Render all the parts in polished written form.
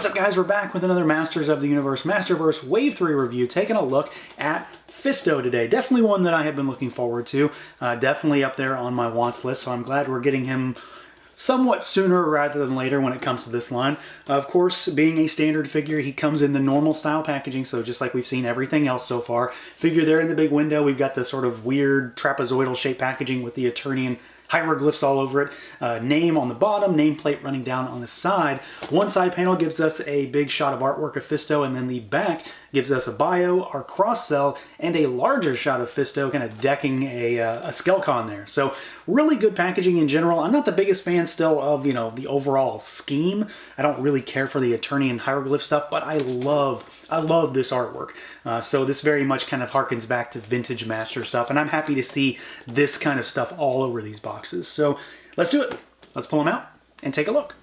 What's up, guys? We're back with another Masters of the Universe Masterverse Wave 3 review, taking a look at Fisto today. Definitely one that I have been looking forward to. Definitely up there on my wants list, so I'm glad we're getting him somewhat sooner rather than later when it comes to this line. Of course, being a standard figure, he comes in the normal style packaging, so just like we've seen everything else so far. Figure there in the big window, we've got the sort of weird trapezoidal shape packaging with the Eternian hieroglyphs all over it. Name on the bottom, nameplate running down on the side. One side panel gives us a big shot of artwork of Fisto, and then the back gives us a bio, our cross cell, and a larger shot of Fisto kind of decking a Skelcon there. So really good packaging in general. I'm not the biggest fan still of, you know, the overall scheme. I don't really care for the Eternian hieroglyph stuff, but I love this artwork. So this very much kind of harkens back to vintage Master stuff, and I'm happy to see this kind of stuff all over these boxes. So let's do it. Let's pull them out and take a look.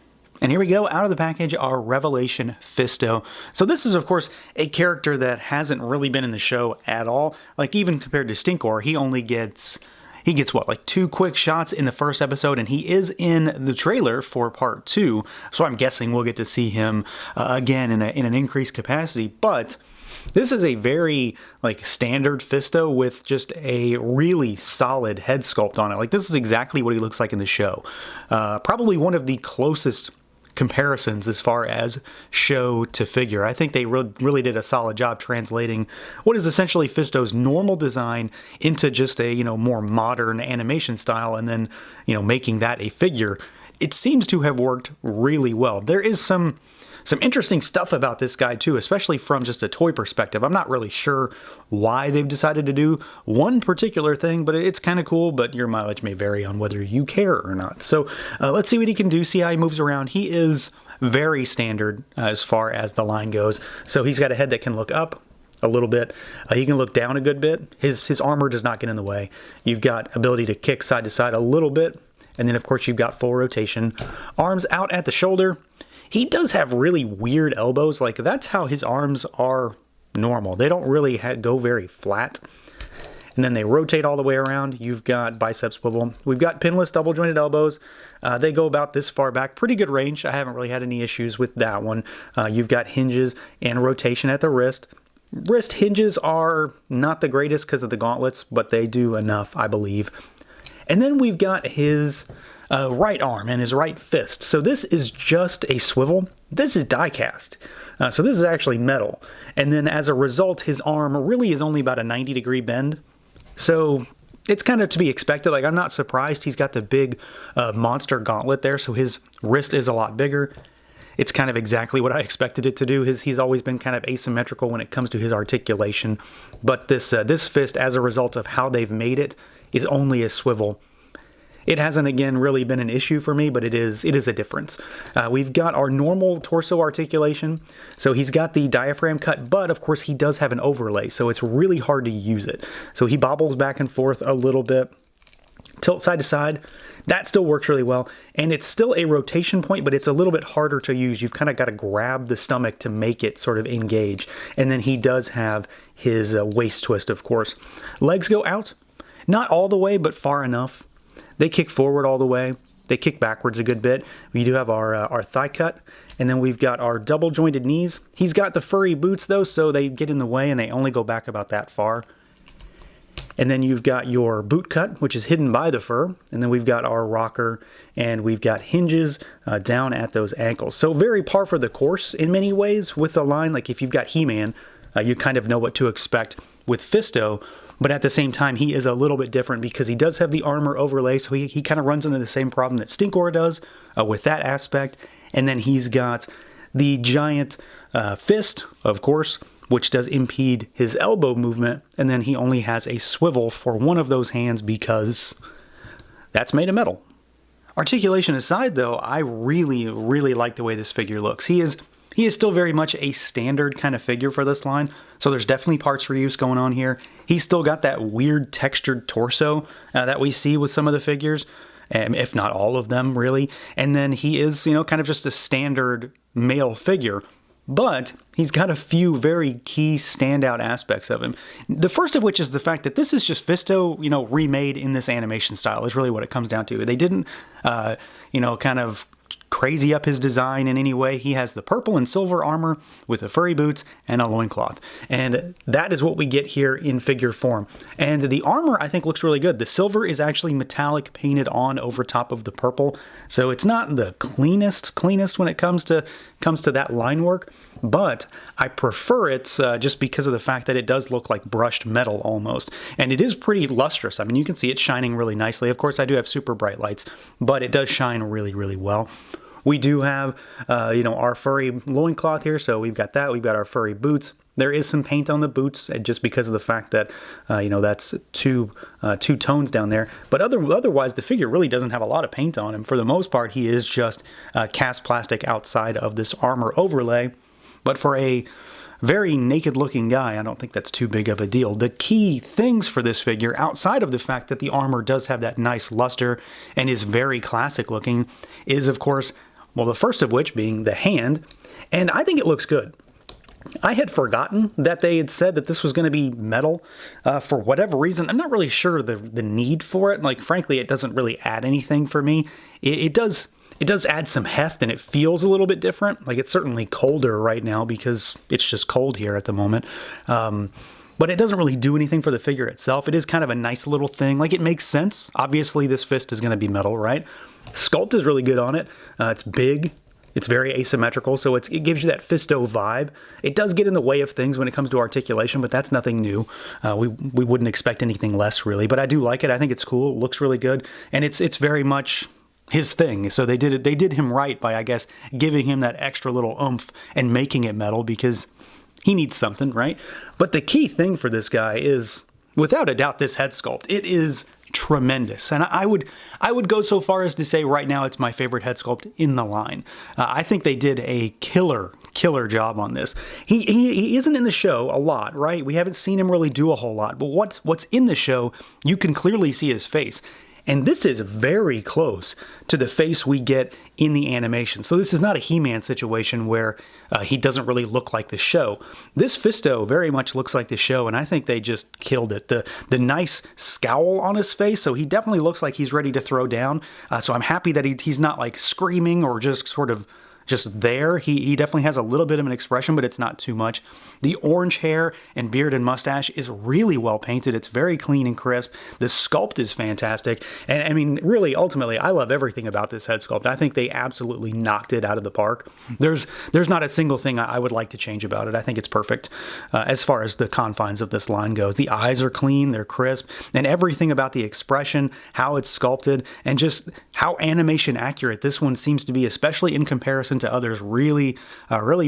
And here we go, out of the package, our Revelation Fisto. So this is, of course, a character that hasn't really been in the show at all. Like, even compared to Stinkor, he gets what, like 2 quick shots in the first episode, and he is in the trailer for part 2. So I'm guessing we'll get to see him again in an increased capacity. But this is a very like standard Fisto with just a really solid head sculpt on it. Like, this is exactly what he looks like in the show. Probably one of the closest comparisons as far as show to figure. I think they really did a solid job translating what is essentially Fisto's normal design into just a, you know, more modern animation style, and then, you know, making that a figure. It seems to have worked really well. There is some interesting stuff about this guy too, especially from just a toy perspective. I'm not really sure why they've decided to do one particular thing, but it's kind of cool, but your mileage may vary on whether you care or not. So let's see what he can do, see how he moves around. He is very standard as far as the line goes. So he's got a head that can look up a little bit. He can look down a good bit. His armor does not get in the way. You've got ability to kick side to side a little bit. And then, of course, you've got full rotation. Arms out at the shoulder. He does have really weird elbows. Like, that's how his arms are normal. They don't really go very flat. And then they rotate all the way around. You've got bicep swivel. We've got pinless double jointed elbows. They go about this far back. Pretty good range. I haven't really had any issues with that one. You've got hinges and rotation at the wrist. Wrist hinges are not the greatest because of the gauntlets, but they do enough, I believe. And then we've got his right arm and his right fist. So this is just a swivel. This is die cast. So this is actually metal. And then as a result, his arm really is only about a 90-degree bend. So it's kind of to be expected. Like, I'm not surprised he's got the big monster gauntlet there. So his wrist is a lot bigger. It's kind of exactly what I expected it to do. He's always been kind of asymmetrical when it comes to his articulation. But this fist, as a result of how they've made it, is only a swivel. It hasn't, again, really been an issue for me, but it is a difference. We've got our normal torso articulation. So he's got the diaphragm cut, but of course he does have an overlay, so it's really hard to use it. So he bobbles back and forth a little bit, tilt side to side. That still works really well, and it's still a rotation point, but it's a little bit harder to use. You've kind of got to grab the stomach to make it sort of engage. And then he does have his waist twist, of course. Legs go out, not all the way, but far enough. They kick forward all the way. They kick backwards a good bit. We do have our thigh cut, and then we've got our double jointed knees. He's got the furry boots though, so they get in the way and they only go back about that far. And then you've got your boot cut, which is hidden by the fur. And then we've got our rocker, and we've got hinges down at those ankles. So very par for the course in many ways with the line. Like, if you've got He-Man, you kind of know what to expect with Fisto. But at the same time, he is a little bit different because he does have the armor overlay. So he kind of runs into the same problem that Stinkor does with that aspect. And then he's got the giant fist, of course, which does impede his elbow movement. And then he only has a swivel for one of those hands because that's made of metal. Articulation aside, though, I really, really like the way this figure looks. He is still very much a standard kind of figure for this line, so there's definitely parts reuse going on here. He's still got that weird textured torso that we see with some of the figures, if not all of them, really. And then he is, you know, kind of just a standard male figure, but he's got a few very key standout aspects of him. The first of which is the fact that this is just Fisto, you know, remade in this animation style is really what it comes down to. They didn't, you know, kind of crazy up his design in any way. He has the purple and silver armor with the furry boots and a loincloth. And that is what we get here in figure form. And the armor, I think, looks really good. The silver is actually metallic painted on over top of the purple. So it's not the cleanest when it comes to that line work. But I prefer it just because of the fact that it does look like brushed metal almost. And it is pretty lustrous. I mean, you can see it shining really nicely. Of course, I do have super bright lights, but it does shine really, really well. We do have, our furry loincloth here. So we've got that. We've got our furry boots. There is some paint on the boots just because of the fact that, that's two tones down there. But otherwise, the figure really doesn't have a lot of paint on him. For the most part, he is just cast plastic outside of this armor overlay. But for a very naked looking guy, I don't think that's too big of a deal. The key things for this figure, outside of the fact that the armor does have that nice luster and is very classic looking, is of course, well, the first of which being the hand. And I think it looks good. I had forgotten that they had said that this was going to be metal for whatever reason. I'm not really sure the need for it. Like, frankly, it doesn't really add anything for me. It does add some heft, and it feels a little bit different. Like, it's certainly colder right now because it's just cold here at the moment. But it doesn't really do anything for the figure itself. It is kind of a nice little thing. Like, it makes sense. Obviously, this fist is going to be metal, right? Sculpt is really good on it. It's big. It's very asymmetrical, so it gives you that Fisto vibe. It does get in the way of things when it comes to articulation, but that's nothing new. We wouldn't expect anything less, really. But I do like it. I think it's cool. It looks really good. And it's very much his thing. So they did him right by, I guess, giving him that extra little oomph and making it metal because he needs something, right? But the key thing for this guy is, without a doubt, this head sculpt. It is tremendous. And I would go so far as to say right now it's my favorite head sculpt in the line. I think they did a killer job on this. He isn't in the show a lot, right? We haven't seen him really do a whole lot. But what's in the show, you can clearly see his face. And this is very close to the face we get in the animation. So this is not a He-Man situation where he doesn't really look like the show. This Fisto very much looks like the show, and I think they just killed it. The nice scowl on his face, so he definitely looks like he's ready to throw down. So I'm happy that he's not like screaming or just sort of just there. He definitely has a little bit of an expression, but it's not too much. The orange hair and beard and mustache is really well painted. It's very clean and crisp. The sculpt is fantastic. And I mean, really, ultimately, I love everything about this head sculpt. I think they absolutely knocked it out of the park. There's not a single thing I would like to change about it. I think it's perfect as far as the confines of this line goes. The eyes are clean, they're crisp, and everything about the expression, how it's sculpted, and just how animation accurate this one seems to be, especially in comparison to others, really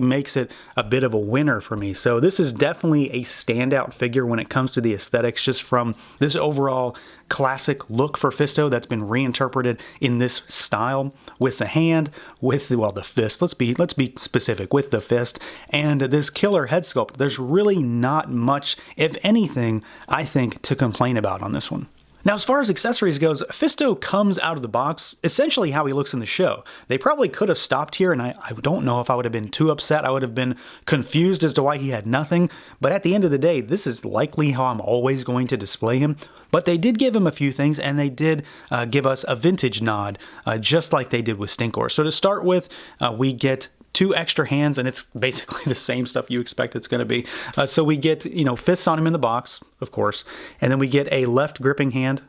makes it a bit of a winner for me. So this is definitely a standout figure when it comes to the aesthetics, just from this overall classic look for Fisto that's been reinterpreted in this style, with the hand, with the fist. Let's be specific, with the fist and this killer head sculpt. There's really not much, if anything, I think, to complain about on this one. Now, as far as accessories goes, Fisto comes out of the box essentially how he looks in the show. They probably could have stopped here, and I don't know if I would have been too upset. I would have been confused as to why he had nothing. But at the end of the day, this is likely how I'm always going to display him. But they did give him a few things, and they did give us a vintage nod, just like they did with Stinkor. So to start with, we get 2 extra hands, and it's basically the same stuff you expect it's going to be. So we get, fists on him in the box, of course, and then we get a left gripping hand,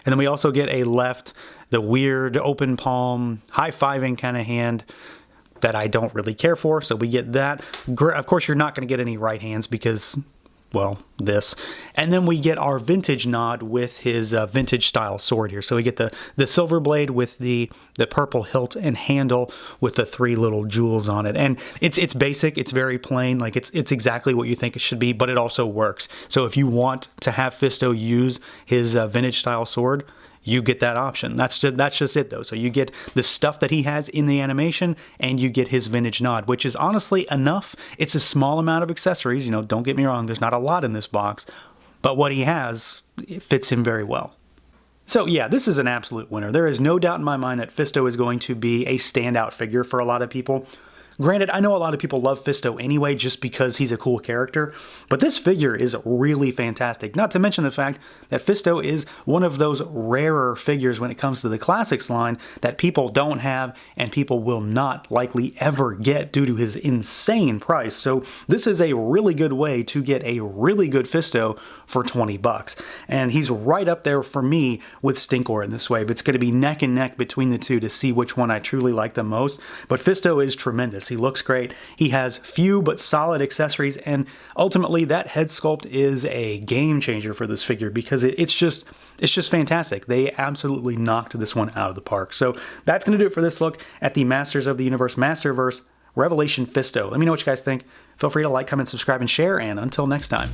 and then we also get the weird open palm, high-fiving kind of hand that I don't really care for, so we get that. Of course, you're not going to get any right hands because, well, this. And then we get our vintage nod with his vintage style sword here. So we get the silver blade with the purple hilt and handle with the 3 little jewels on it. And it's basic, it's very plain, like it's exactly what you think it should be, but it also works. So if you want to have Fisto use his vintage style sword, you get that option. That's just it, though. So you get the stuff that he has in the animation, and you get his vintage nod, which is honestly enough. It's a small amount of accessories. Don't get me wrong. There's not a lot in this box, but what he has, it fits him very well. So yeah, this is an absolute winner. There is no doubt in my mind that Fisto is going to be a standout figure for a lot of people. Granted, I know a lot of people love Fisto anyway just because he's a cool character, but this figure is really fantastic. Not to mention the fact that Fisto is one of those rarer figures when it comes to the classics line that people don't have and people will not likely ever get due to his insane price. So this is a really good way to get a really good Fisto for 20 bucks. And he's right up there for me with Stinkor in this wave. It's going to be neck and neck between the two to see which one I truly like the most. But Fisto is tremendous. He looks great. He has few but solid accessories, and ultimately that head sculpt is a game changer for this figure because it's just fantastic. They absolutely knocked this one out of the park. So that's going to do it for this look at the Masters of the Universe Masterverse Revelation Fisto. Let me know what you guys think. Feel free to like, comment, subscribe, and share, and until next time.